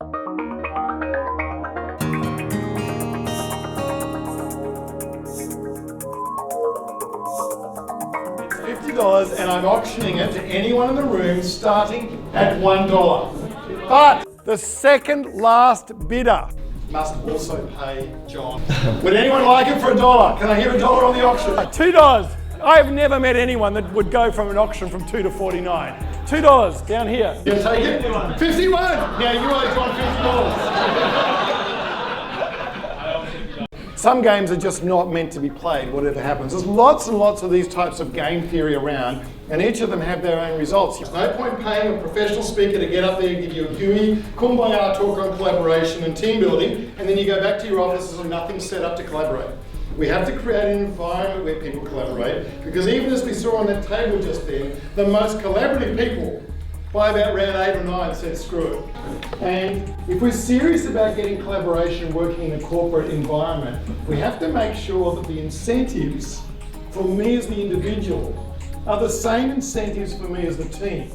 $50 and I'm auctioning it to anyone in the room starting at $1. But the second last bidder must also pay John. Would anyone like it for $1? Can I hear $1 on the auction? $2. I've never met anyone that would go from an auction from $2 to $49. $2 down here. You take it? 51. Now you owe John $50. Some games are just not meant to be played, whatever happens. There's lots and lots of these types of game theory around, and each of them have their own results. There's no point paying a professional speaker to get up there and give you a gooey, kumbaya talk on collaboration and team building, and then you go back to your offices and nothing's set up to collaborate. We have to create an environment where people collaborate, because even as we saw on that table just then, the most collaborative people by about round 8 or 9 said screw it. And if we're serious about getting collaboration working in a corporate environment, we have to make sure that the incentives for me as the individual are the same incentives for me as the team.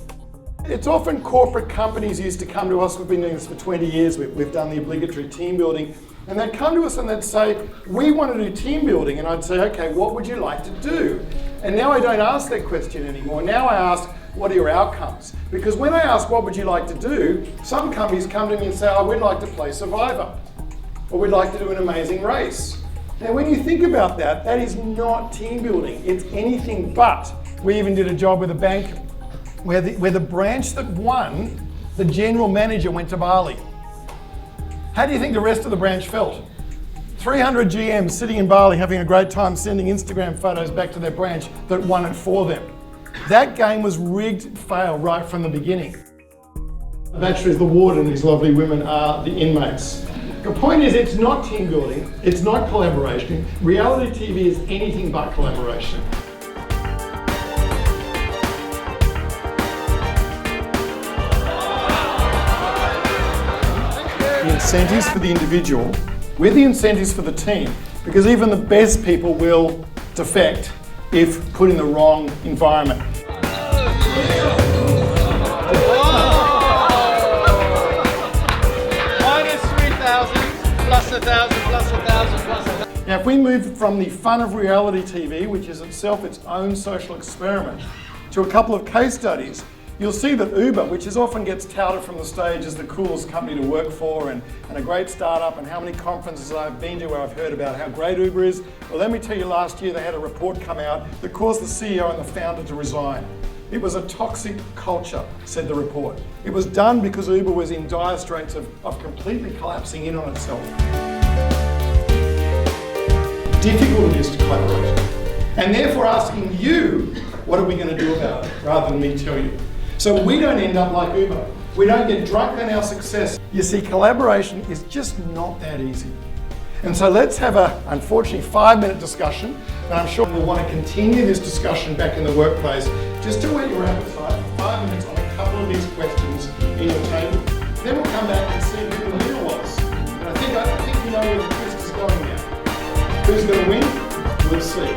It's often corporate companies used to come to us, we've been doing this for 20 years, we've done the obligatory team building, and they'd come to us and they'd say, we want to do team building, and I'd say, okay, what would you like to do? And now I don't ask that question anymore. Now I ask, what are your outcomes? Because when I ask what would you like to do, some companies come to me and say, oh, we'd like to play Survivor, or we'd like to do an amazing race. Now when you think about that, that is not team building, it's anything but. We even did a job with a bank where the branch that won, the general manager went to Bali. How do you think the rest of the branch felt? 300 GMs sitting in Bali having a great time sending Instagram photos back to their branch that won it for them. That game was rigged fail right from the beginning. The bachelor is the warden, these lovely women are the inmates. The point is, it's not team building, it's not collaboration. Reality TV is anything but collaboration. The incentives for the individual with the incentives for the team, because even the best people will defect if put in the wrong environment. Minus 3,000, plus 1,000, plus 1,000, plus 1,000. Now, if we move from the fun of reality TV, which is itself its own social experiment, to a couple of case studies, you'll see that Uber, which often gets touted from the stage as the coolest company to work for and a great startup, and how many conferences I've been to where I've heard about how great Uber is. Well, let me tell you, last year they had a report come out that caused the CEO and the founder to resign. It was a toxic culture, said the report. It was done because Uber was in dire straits of completely collapsing in on itself. Difficult it is to collaborate. And therefore asking you, what are we going to do about it, rather than me tell you. So we don't end up like Uber. We don't get drunk on our success. You see, collaboration is just not that easy. And so let's have a, unfortunately, 5-minute discussion, and I'm sure we'll want to continue this discussion back in the workplace, just to whet your appetite for 5 minutes on a couple of these questions in your table. Then we'll come back and see who the winner was. And I think you know where the twist is going now. Who's going to win? We'll see.